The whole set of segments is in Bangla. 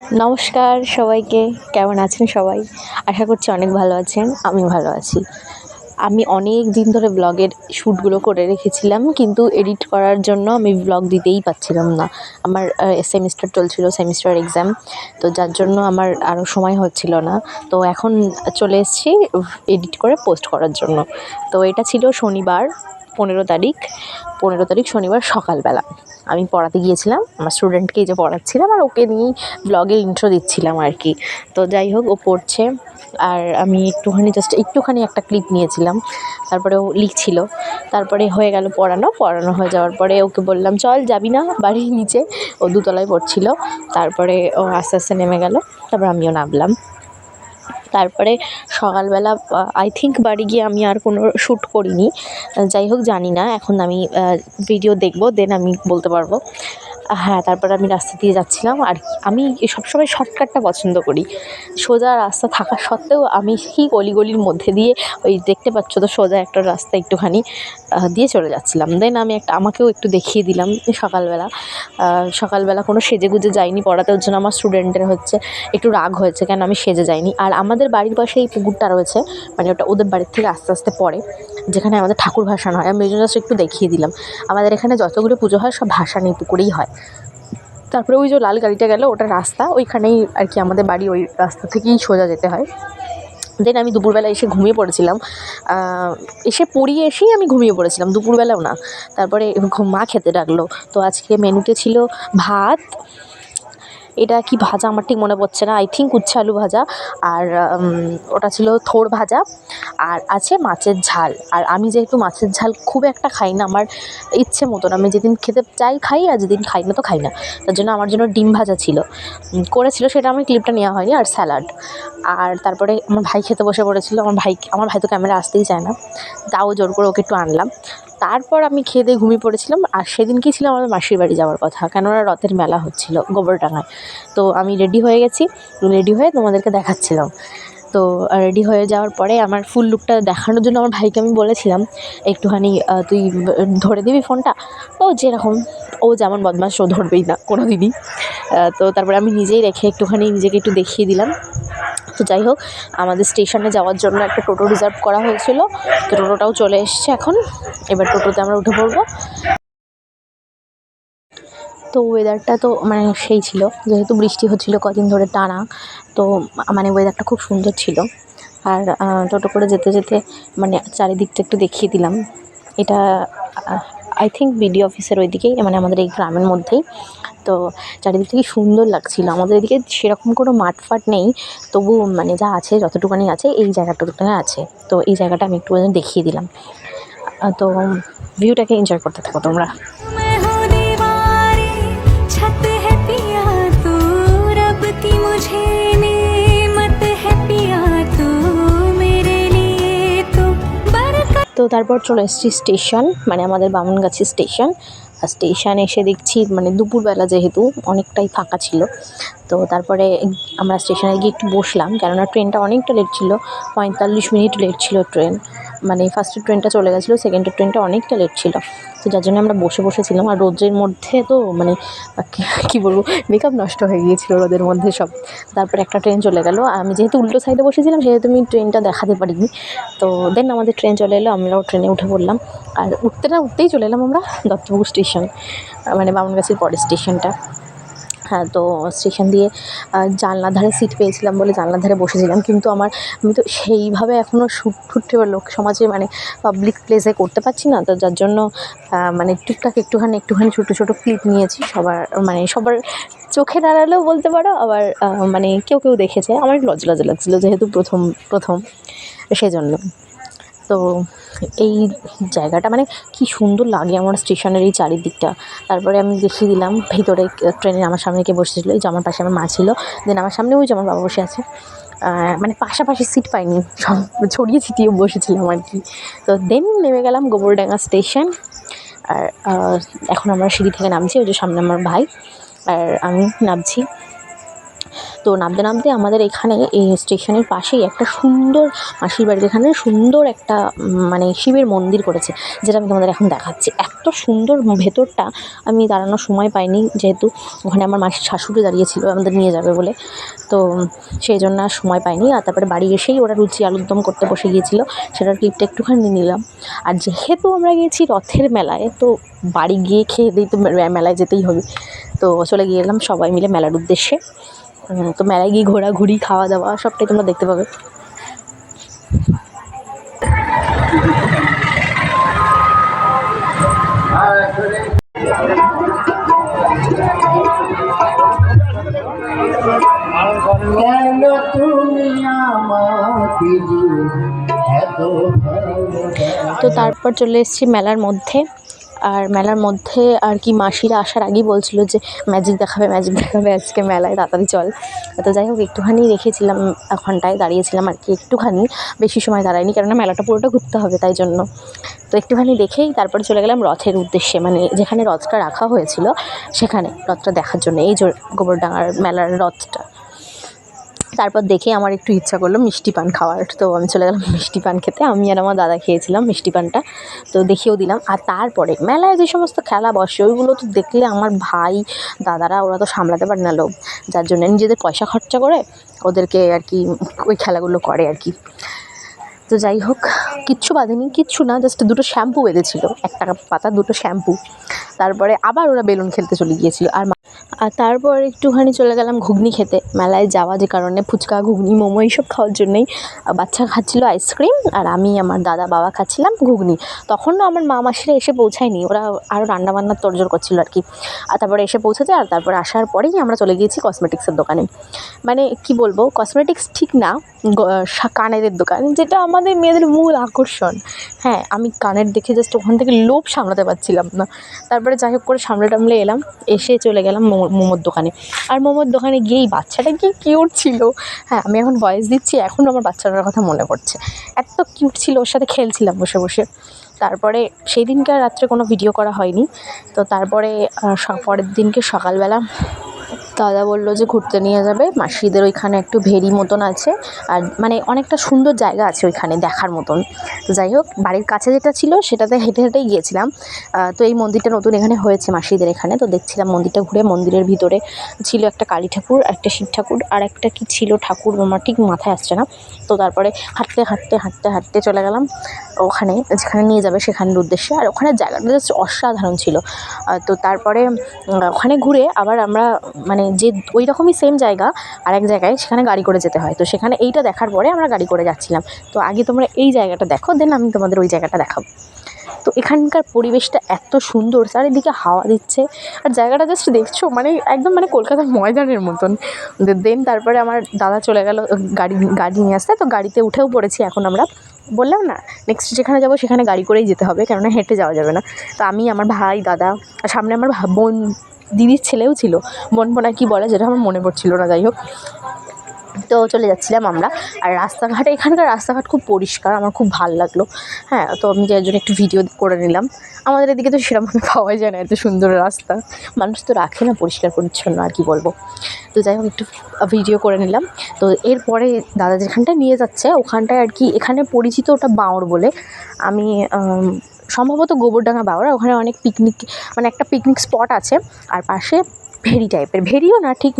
নমস্কার সবাইকে, কেমন আছেন সবাই? আশা করছি অনেক ভালো আছেন, আমি ভালো আছি। আমি অনেক দিন ধরে ব্লগের শ্যুটগুলো করে রেখেছিলাম, কিন্তু এডিট করার জন্য আমি ব্লগ দিতেই পারছিলাম না। আমার সেমিস্টার চলছিল, সেমিস্টার এক্সাম, তো যার জন্য আমার আরও সময় হচ্ছিল না। তো এখন চলে এসেছি এডিট করে পোস্ট করার জন্য। তো এটা ছিল শনিবার 15 তারিখ শনিবার সকালবেলা। আমি পড়াতে গিয়েছিলাম, আমার স্টুডেন্টকে এই যে পড়াচ্ছিলাম আর ওকে নিয়েই ব্লগের ইন্ট্রো দিচ্ছিলাম আর কি। তো যাই হোক, ও পড়ছে আর আমি একটুখানি একটা ক্লিপ নিয়েছিলাম। তারপরে ও লিখছিল, তারপরে হয়ে গেল পড়ানো হয়ে যাওয়ার পরে ওকে বললাম, চল যাবি না বাড়ির নিচে? ও দোতলায় পড়ছিল। তারপরে ও আস্তে আস্তে নেমে গেল, তারপর আমিও নামলাম। তারপরে সকালবেলা আই থিঙ্ক বাড়ি গিয়ে আমি আর কোনো শ্যুট করিনি। যাই হোক, জানি না, এখন আমি ভিডিও দেখব, দেন আমি বলতে পারবো। হ্যাঁ, তারপরে আমি রাস্তা দিয়ে যাচ্ছিলাম আর আমি সবসময় শর্টকাটটা পছন্দ করি। সোজা রাস্তা থাকা সত্ত্বেও আমি সেই গলির মধ্যে দিয়ে, ওই দেখতে পাচ্ছ তো সোজা একটা রাস্তা একটুখানি দিয়ে চলে যাচ্ছিলাম। দেন আমি আমাকেও একটু দেখিয়ে দিলাম। সকালবেলা কোনো সেজেগুজে যাইনি পড়াতে, ওর জন্য আমার স্টুডেন্টের একটু রাগ হয়েছে, কেন আমি সেজে যাইনি। আর আমাদের বাড়ির পাশে এই পুকুরটা রয়েছে, মানে ওটা ওদের বাড়ির থেকে আস্তে আস্তে পড়ে, যেখানে আমাদের ঠাকুর ভাসান হয়। আমি ওই জন্য একটু দেখিয়ে দিলাম। আমাদের এখানে যতগুলো পুজো হয় সব ভাসান এই পুকুরেই হয়। তারপরে ওই যে লাল গাড়িটা গেল, ওটা রাস্তা, ওইখানেই আর কি আমাদের বাড়ি, ওই রাস্তা থেকেই সোজা যেতে হয়। দেন আমি দুপুরবেলা এসে ঘুমিয়ে পড়েছিলাম। পড়িয়ে এসেই আমি ঘুমিয়ে পড়েছিলাম, দুপুরবেলাও না। তারপরে মা খেতে ডাকলো। তো আজকে মেনুতে ছিল ভাত, এটা কি ভাজা আমার ঠিক মনে পড়ছে না, আই থিঙ্ক উচ্ছে আলু ভাজা, আর ওটা ছিল থোড় ভাজা, আর আছে মাছের ঝাল। আর আমি যেহেতু মাছের ঝাল খুব একটা খাই না, আমার ইচ্ছে মতন, আমি যেদিন খেতে চাই খাই, আর যেদিন খাই না তো খাই না। তার জন্য আমার জন্য ডিম ভাজা করেছিল, সেটা আমার ক্লিপটা নেওয়া হয়নি, আর স্যালাড। আর তারপরে আমার ভাই খেতে বসে পড়েছিল। আমার ভাই তো ক্যামেরা আসতেই চায় না, তাও জোর করে ওকে একটু আনলাম। তারপর আমি খেয়ে দিয়ে ঘুমিয়ে পড়েছিলাম। আর সেদিনকেই ছিল আমাদের মাসির বাড়ি যাওয়ার কথা, কেননা রথের মেলা হচ্ছিল গোবরডাঙ্গায়। তো আমি রেডি হয়ে গেছি, রেডি হয়ে তোমাদেরকে দেখাচ্ছিলাম। তো রেডি হয়ে যাওয়ার পরে আমার ফুল লুকটা দেখানোর জন্য আমার ভাইকে আমি বলেছিলাম, একটুখানি তুই ধরে দিবি ফোনটা। ও যেমন বদমাশ, ও ধরবেই না কোনো দিনই। তো তারপরে আমি নিজেই রেখে একটুখানি নিজেকে একটু দেখিয়ে দিলাম। তো যাই হোক, আমাদের স্টেশনে যাওয়ার জন্য একটা টোটো রিজার্ভ করা হয়েছিল, তো টোটোটাও চলে এসছে এখন। এবার টোটোতে আমরা উঠে পড়বো। তো ওয়েদারটা তো মানে সেই ছিল, যেহেতু বৃষ্টি হচ্ছিলো কদিন ধরে টানা, তো মানে ওয়েদারটা খুব সুন্দর ছিল। আর টোটো করে যেতে যেতে মানে চারিদিকটা একটু দেখিয়ে দিলাম। এটা আই থিঙ্ক বিডিও অফিসের ওইদিকেই, মানে আমাদের এই গ্রামের মধ্যেই। তো চারিদিক থেকে সুন্দর লাগছিল। আমাদের এদিকে সেরকম কোনো মাঠ ফাট নেই, তবু মানে যা আছে, যতটুকুনি আছে, এই জায়গাটুকুনি আছে। তো এই জায়গাটা আমি একটু দেখিয়ে দিলাম। তো ভিউটাকে এনজয় করতে থাকো তোমরা। তো তারপর চলে এসেছি স্টেশন, মানে আমাদের বামুনগাছি স্টেশন। স্টেশন এসে দেখছি মানে দুপুরবেলা যেহেতু অনেকটাই ফাঁকা ছিল। তো তারপরে আমরা স্টেশনে গিয়ে একটু বসলাম, কেননা ট্রেনটা অনেকটা লেট ছিল, 45 মিনিট লেট ছিল ট্রেন। মানে ফার্স্টের ট্রেনটা চলে গেছিলো, সেকেন্ডের ট্রেনটা অনেকটা লেট ছিল। তো যার জন্য আমরা বসেছিলাম। আর রোদের মধ্যে তো মানে কী বলবো, মেকআপ নষ্ট হয়ে গিয়েছিলো রোদের মধ্যে সব। তারপরে একটা ট্রেন চলে গেল, আমি যেহেতু উল্টো সাইডে বসেছিলাম সেহেতু আমি ট্রেনটা দেখাতে পারিনি। তো দেন আমাদের ট্রেন চলে এলো, আমরাও ট্রেনে উঠে পড়লাম। আর উঠতেই চলে এলাম আমরা দত্তপুকুর স্টেশন, মানে বামুনগাছির পরের স্টেশনটা। হ্যাঁ, তো স্টেশন দিয়ে জানলার ধারে সিট পেয়েছিলাম বলে জানলার ধারে বসেছিলাম। কিন্তু আমি তো সেইভাবে এখনও শ্যুট লোক সমাজে, মানে পাবলিক প্লেসে করতে পারছি না। তো যার জন্য মানে টুকটাক একটুখানি ছোটো ক্লিপ নিয়েছি। সবার চোখের আড়ালেও বলতে পারো, আবার মানে কেউ দেখেছে। আমার একটু লজ্জা লাগছিলো, যেহেতু প্রথম সেজন্য। তো এই জায়গাটা মানে কি সুন্দর লাগে আমার স্টেশনের এই চারিদিকটা। তারপরে আমি দেখিয়ে দিলাম ভিতরে ট্রেনের আমার সামনে কে বসেছিল, এই যে আমার পাশে আমার মা ছিল, দেন আমার সামনে ওই যে আমার বাবা বসে আছে। মানে পাশাপাশি সিট পাইনি, সব ছড়িয়ে ছিটিয়ে বসেছিলাম আর কি। তো দেন নেমে গেলাম গোবরডাঙ্গা স্টেশন। আর এখন আমরা সিঁড়ি থেকে নামছি, ওই যে সামনে আমার ভাই আর আমি নামছি। তো নামতে নামতে আমাদের এখানে এই স্টেশনের পাশেই একটা সুন্দর, মাসির বাড়ির এখানে সুন্দর একটা মানে শিবের মন্দির করেছে, যেটা আমি তোমাদের এখন দেখাচ্ছি। এত সুন্দর ভেতরটা, আমি দাঁড়ানোর সময় পাইনি, যেহেতু ওখানে আমার মাসির শাশুড়ি দাঁড়িয়েছিল আমাদের নিয়ে যাবে বলে, তো সেই জন্য আর সময় পাইনি। আর তারপরে বাড়ি এসেই ওরা লুচি আলুর দম করতে বসে গিয়েছিলো, সেটার ক্লিপটা একটুখানি নিলাম। আর যেহেতু আমরা গিয়েছি রথের মেলায়, তো বাড়ি গিয়ে খেয়ে দিই, তো মেলায় যেতেই হবে, তো চলে গিয়েলাম সবাই মিলে মেলার উদ্দেশ্যে। তো মেলায় গিয়ে ঘোরাঘুরি, খাওয়া দাওয়া সবটাই তোমরা দেখতে পাবে। তো তারপর চলে এসেছি মেলার মধ্যে। আর মেলার মধ্যে আর কি মাসিরা আসার আগেই বলছিল যে ম্যাজিক দেখাবে, ম্যাজিক দেখাবে আজকে মেলায়, তাড়াতাড়ি চল। তো যাই হোক, একটুখানি রেখেছিলাম, ঘন্টায় দাঁড়িয়েছিলাম আর কি, একটুখানি, বেশি সময় দাঁড়াইনি, কেননা মেলাটা পুরোটা ঘুরতে হবে তাই জন্য। তো একটুখানি দেখেই তারপরে চলে গেলাম রথের উদ্দেশ্যে, মানে যেখানে রথটা রাখা হয়েছিল সেখানে রথটা দেখার জন্য, এই যে গোবরডাঙ্গার মেলার রথটা। তারপর দেখে আমার একটু ইচ্ছা করলো মিষ্টি পান খাওয়ার, তো আমি চলে গেলাম মিষ্টি পান খেতে। আমি আর আমার দাদা খেয়েছিলাম মিষ্টি পানটা, তো দেখিয়েও দিলাম। আর তারপরে মেলায় যে সমস্ত খেলা বসে ওইগুলো তো দেখলে আমার ভাই দাদারা ওরা তো সামলাতে পারে না লোভ, যার জন্য নিজেদের পয়সা খরচা করে ওদেরকে আর কি ওই খেলাগুলো করে আর কি। তো যাই হোক, কিচ্ছু বাঁধেনি, কিচ্ছু না, জাস্ট দুটো শ্যাম্পু বেঁধেছিল, 1 টাকা পাতা 2টো শ্যাম্পু। তারপরে আবার ওরা বেলুন খেলতে চলে গিয়েছিল। আর তারপর একটুখানি চলে গেলাম ঘুগনি খেতে। মেলায় যাওয়া যে কারণে ফুচকা, ঘুগনি, মোমো এইসব খাওয়ার জন্যই। বাচ্চা খাচ্ছিল আইসক্রিম, আর আমি, আমার দাদা, বাবা খাচ্ছিলাম ঘুগনি। তখনও আমার মা মাসিরা এসে পৌঁছায়নি, ওরা আরও রান্নাবান্নার তোড়জোড় করছিল আর কি। আর তারপরে এসে পৌঁছেছে, আর তারপরে আসার পরেই আমরা চলে গিয়েছি কসমেটিক্সের দোকানে। মানে কি বলবো, কসমেটিক্স ঠিক না, কানের দোকান, যেটা আমাদের মেয়েদের মূল আকর্ষণ। হ্যাঁ, আমি কানের দেখে জাস্ট ওখান থেকে লোভ সামলাতে পারছিলাম না। তারপরে যাই হোক করে সামলে টামলে এলাম, এসে চলে গেলাম মোমোর দোকানে। আর মোমোর দোকানে গিয়েই বাচ্চাটা কি কিউট ছিল! হ্যাঁ, আমি এখন ভয়েস দিচ্ছি, এখনও আমার বাচ্চাটার কথা মনে পড়ছে, এত কিউট ছিল, ওর সাথে খেলছিলাম বসে বসে। তারপরে সেই দিনকে আর রাত্রে কোনো ভিডিও করা হয়নি। তো তারপরে পরের দিনকে সকালবেলা দাদা বললো যে ঘুরতে নিয়ে যাবে, মাসিদের ওইখানে একটু ভেরি মতন আছে, আর মানে অনেকটা সুন্দর জায়গা আছে ওইখানে দেখার মতন। তো যাই হোক, বাড়ির কাছে যেটা ছিল সেটাতে হেঁটে হেঁটেই গিয়েছিলাম। তো এই মন্দিরটা নতুন এখানে হয়েছে মাসিদের এখানে, তো দেখছিলাম মন্দিরটা ঘুরে। মন্দিরের ভিতরে ছিল একটা কালী ঠাকুর, একটা শিব ঠাকুর, আর একটা কি ছিল ঠাকুর আমার ঠিক মাথায় আসছে না। তো তারপরে হাঁটতে হাঁটতে হাঁটতে হাঁটতে চলে গেলাম ওখানে, যেখানে নিয়ে যাবে সেখানের উদ্দেশ্যে। আর ওখানে জায়গাটা জাস্ট অসাধারণ ছিল। তো তারপরে ওখানে ঘুরে আবার আমরা মানে যে ওই রকমই সেম জায়গা আর এক জায়গায়, সেখানে গাড়ি করে যেতে হয়। তো সেখানে এইটা দেখার পরে আমরা গাড়ি করে যাচ্ছিলাম। তো আগে তোমরা এই জায়গাটা দেখো, দেন আমি তোমাদের ওই জায়গাটা দেখাবো। তো এখানকার পরিবেশটা এত সুন্দর, চারিদিকে হাওয়া দিচ্ছে, আর জায়গাটা জাস্ট দেখছো মানে একদম মানে কলকাতার ময়দানের মতন। দেন তারপরে আমার দাদা চলে গেল গাড়ি নিয়ে আসতে। তো গাড়িতে উঠেও পড়েছি এখন আমরা। বললাম না, নেক্সট যেখানে যাবো সেখানে গাড়ি করেই যেতে হবে, কেননা হেঁটে যাওয়া যাবে না। তো আমি, আমার ভাই, দাদা, আর সামনে আমার বোন, দিদির ছেলেও ছিল, বোনা কী বলে যেটা আমার মনে পড়ছিল না। যাই হোক, তো চলে যাচ্ছিলাম আমরা। আর রাস্তাঘাটে, এখানকার রাস্তাঘাট খুব পরিষ্কার, আমার খুব ভালো লাগলো। হ্যাঁ, তো আমি যার জন্য একটু ভিডিও করে নিলাম। আমাদের এদিকে তো সেরকমভাবে পাওয়াই যায় না এত সুন্দর রাস্তা, মানুষ তো রাখে না পরিষ্কার পরিচ্ছন্ন, আর কি বলবো। তো যাই হোক, একটু ভিডিও করে নিলাম। তো এরপরে দাদা যেখানটায় নিয়ে যাচ্ছে ওখানটায় আর কি, এখানে পরিচিত ওটা বাঁওড় বলে। আমি সম্ভবত গোবরডাঙ্গা বাঁওড়, ওখানে অনেক পিকনিক, মানে একটা পিকনিক স্পট আছে, আর পাশে ভেরি টাইপের, ভেরিও না ঠিক,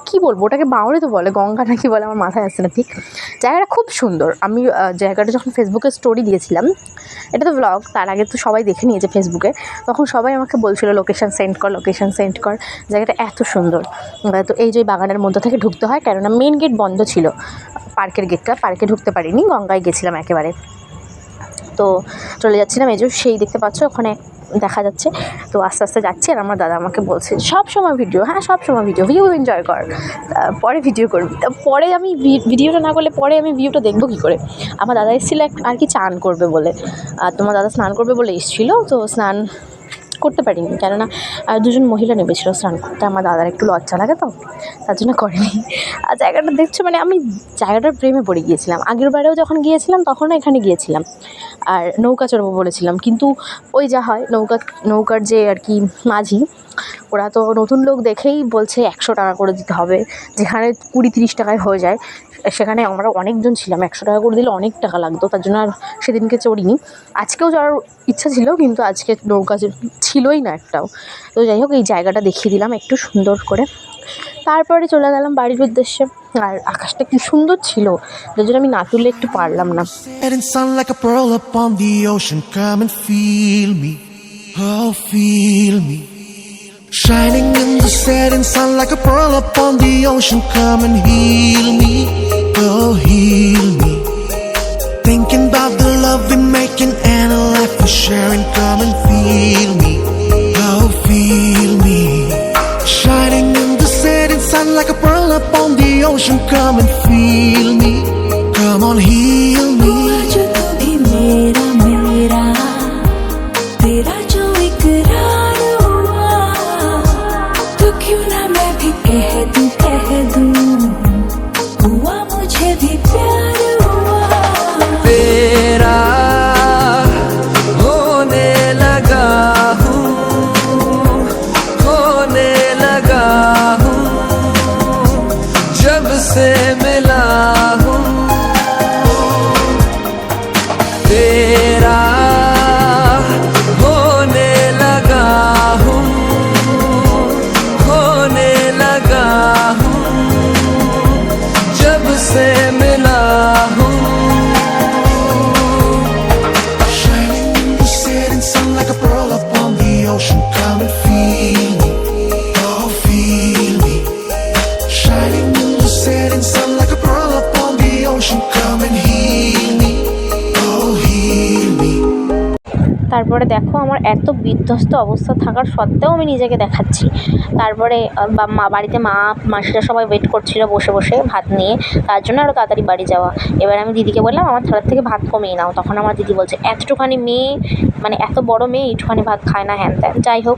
কী বলবো ওটাকে, বাঁওড়ে তো বলে, গঙ্গা নাকি বলে, আমার মাথায় আসছে না ঠিক। জায়গাটা খুব সুন্দর। আমি জায়গাটা যখন ফেসবুকে স্টোরি দিয়েছিলাম, এটা তো ব্লগ, তার আগে তো সবাই দেখে নিয়েছে ফেসবুকে, তখন সবাই আমাকে বলছিল লোকেশান সেন্ড কর, লোকেশান সেন্ড কর, জায়গাটা এত সুন্দর। তো এই যে বাগানের মধ্যে থেকে ঢুকতে হয়, কেননা মেন গেট বন্ধ ছিল, পার্কের গেটটা, পার্কে ঢুকতে পারিনি, গঙ্গায় গেছিলাম একেবারে। তো চলে যাচ্ছিলাম, এই যে সেই দেখতে পাচ্ছ ওখানে দেখা যাচ্ছে। তো আস্তে আস্তে যাচ্ছি, আর আমার দাদা আমাকে বলছে সব সময় ভিডিও, হ্যাঁ সব সময় ভিউ এনজয় কর, পরে ভিডিও করবি। তা পরে আমি ভিডিওটা না করলে পরে আমি ভিউটা দেখবো কী করে। আমার দাদা এসেছিলো আর কি চান করবে বলে, আর তোমার দাদা স্নান করবে বলে এসেছিলো। তো স্নান করতে পারিনি, কেননা দুজন মহিলা নেমেছিল স্নান করতে, আমার দাদার একটু লজ্জা লাগে তো, তার জন্য করেনি। আর জায়গাটা দেখছো, মানে আমি জায়গাটার প্রেমে পড়ে গিয়েছিলাম। আগের বারেও যখন গিয়েছিলাম তখনও এখানে গিয়েছিলাম, আর নৌকা চড়বো বলেছিলাম, কিন্তু ওই যা হয়, নৌকার যে আর কি মাঝি, ওরা তো নতুন লোক দেখেই বলছে 100 টাকা করে দিতে হবে, যেখানে 20-30 টাকায় হয়ে যায়। সেখানে আমরা অনেকজন ছিলাম, 100 টাকা করে দিলে অনেক টাকা লাগতো, তার জন্য আর সেদিনকে চড়িনি। আজকেও যাওয়ার ইচ্ছা ছিল, কিন্তু আজকে নৌকা ছিলই না একটাও। তো যাই হোক, এই জায়গাটা দেখিয়ে দিলাম একটু সুন্দর করে, তারপরে চলে গেলাম বাড়ির উদ্দেশ্যে। আর আকাশটা কি সুন্দর ছিল, যার জন্য আমি না তুললে একটু পারলাম না। Setting sun like a pearl upon the ocean. Come and feel me, oh feel me. Shining in the setting sun like a pearl upon the ocean. Come and heal me, oh heal me. Thinking about the love we're making and a life we're sharing. Come and feel me, oh feel me. Shining in the setting sun like a pearl upon the ocean. Come and feel me, come on heal me. जो तू भी मेरा मेरा, तेरा जो इकरार हुआ, तो क्यों ना मैं भी कह दूं, हुआ मुझे भी प्यार हुआ। तेरा होने लगा हूँ, होने लगा हूँ, जब से मिला हूँ। तेरा होने लगा हूँ, होने लगा हूँ, जब से मिला हूँ। Shining in the setting sun like a pearl upon the ocean. Come and feel me, oh feel me. Shining in the setting sun like a pearl upon the ocean. Come and heal me, oh heal me. তারপরে দেখো, আমার এত বিধ্বস্ত অবস্থা থাকার সত্ত্বেও আমি নিজেকে দেখাচ্ছি। তারপরে বাড়িতে মাসিরা সবাই ওয়েট করছিল বসে বসে ভাত নিয়ে, তার জন্য আরও তাড়াতাড়ি বাড়ি যাওয়া। এবার আমি দিদিকে বললাম আমার থালার থেকে ভাত কমিয়ে নাও। তখন আমার দিদি বলছে এতটুখানি মেয়ে, মানে এত বড় মেয়ে একটুখানি ভাত খায় না, হ্যান ত্যান। যাই হোক,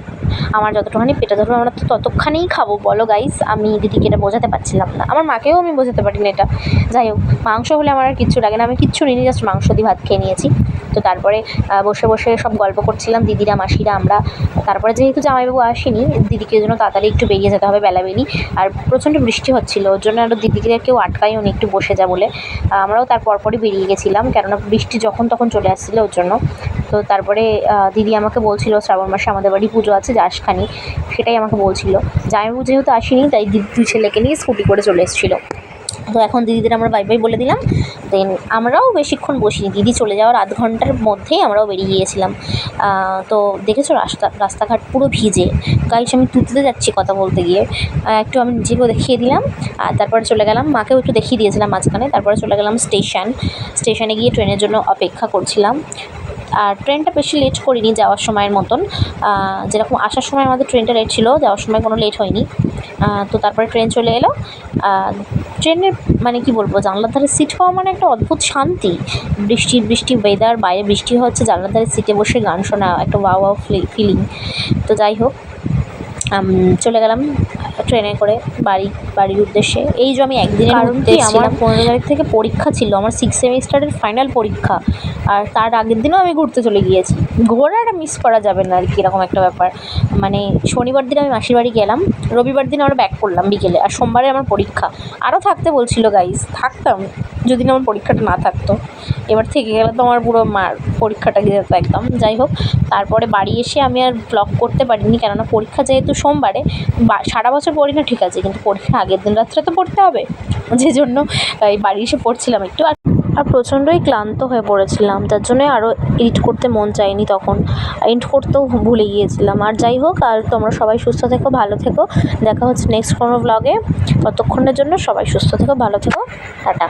আমার যতটুখানি পেটে ধরবে আমরা তো ততখানিই খাবো, বলো গাইস। আমি দিদিকে এটা বোঝাতে পারছিলাম না, আমার মাকেও আমি বোঝাতে পারি না এটা। যাই হোক, মাংস হলে আমার আর কিচ্ছু লাগে না, আমি কিচ্ছু নিই, জাস্ট মাংস দিয়ে ভাত খেয়ে নিয়েছি। তো তারপরে বসে বসে সব গল্প করছিলাম দিদিরা মাসিরা আমরা। তারপরে যেহেতু জামাইবাবু আসেনি, দিদিকে জন্য তাড়াতাড়ি একটু বেরিয়ে যেতে হবে বেলাবেলি, আর প্রচণ্ড বৃষ্টি হচ্ছিল, ওর জন্য আরও দিদিকে কেউ আটকায়ও নি একটু বসে যা বলে। আমরাও তার পরপরই বেরিয়ে গেছিলাম, কেননা বৃষ্টি যখন তখন চলে আসছিলো ওর জন্য। তো তারপরে দিদি আমাকে বলছিল শ্রাবণ মাসে আমাদের বাড়ি পুজো আছে, যাস খানি, সেটাই আমাকে বলছিল। জামাইবাবু যেহেতু আসেনি, তাই দিদি ছেলেকে নিয়ে স্কুটি করে চলে এসেছিলো। তো এখন দিদিদের আমরা বাই বাই বলে দিলাম। দেন আমরাও বেশিক্ষণ বসিনি, দিদি চলে যাওয়ার আধ ঘন্টার মধ্যেই আমরাও বেরিয়ে গিয়েছিলাম। তো দেখেছো রাস্তাঘাট পুরো ভিজে। গাইস, আমি তুলতে যাচ্ছি কথা বলতে গিয়ে, একটু আমি নিজেকেও দেখিয়ে দিলাম। আর তারপরে চলে গেলাম, মাকেও একটু দেখিয়ে দিয়েছিলাম মাঝখানে। তারপরে চলে গেলাম স্টেশনে গিয়ে ট্রেনের জন্য অপেক্ষা করছিলাম। আর ট্রেনটা বেশি লেট করিনি যাওয়ার সময়ের মতন, যেরকম আসার সময় আমাদের ট্রেনটা লেট ছিল, যাওয়ার সময় কোনো লেট হয়নি। তো তারপরে ট্রেন চলে এলো। ট্রেনের মানে কি বলবো, জানলার ধারে সিট পাওয়া মানে একটা অদ্ভুত শান্তি। বৃষ্টি ওয়েদার, বাইরে বৃষ্টি হচ্ছে, জানলার ধারে সিটে বসে গান শোনা, একটা ওয়াও ফিলিং। তো যাই হোক, চলে গেলাম ট্রেনে করে বাড়ির উদ্দেশ্যে। এই যে আমি একদিনের কারণ কি, আমার 15 তারিখ থেকে পরীক্ষা ছিল, আমার 6 সেমিস্টারের ফাইনাল পরীক্ষা। আর তার আগের দিনও আমি ঘুরতে চলে গিয়েছি। ঘোরাটা মিস করা যাবে না আর কি, এরকম একটা ব্যাপার। মানে শনিবার দিন আমি মাসির বাড়ি গেলাম, রবিবার দিন আমরা ব্যাক করলাম বিকেলে, আর সোমবারে আমার পরীক্ষা। আরও থাকতে বলছিল গাইস, থাকতাম যদি না আমার পরীক্ষাটা না থাকতো। এবার থেকে গেলে তো আমার পুরো পরীক্ষাটা গিয়ে যেত একদম। যাই হোক, তারপরে বাড়ি এসে আমি আর ব্লগ করতে পারিনি, কেননা পরীক্ষা যেহেতু সোমবারে, সারা বছর পড়ি না ঠিক আছে, কিন্তু পরীক্ষা আগের দিন রাত্রে তো পড়তে হবে, যে জন্য এই বাড়ি এসে পড়ছিলাম একটু। আর প্রচণ্ডই ক্লান্ত হয়ে পড়েছিলাম, যার জন্য আরও এডিট করতে মন চায়নি, তখন এডিট করতেও ভুলে গিয়েছিলাম। আর যাই হোক, আর তোমরা সবাই সুস্থ থেকো, ভালো থেকো, দেখা হচ্ছে নেক্সট কোনো ব্লগে। ততক্ষণের জন্য সবাই সুস্থ থেকো, ভালো থেকো, টাটা।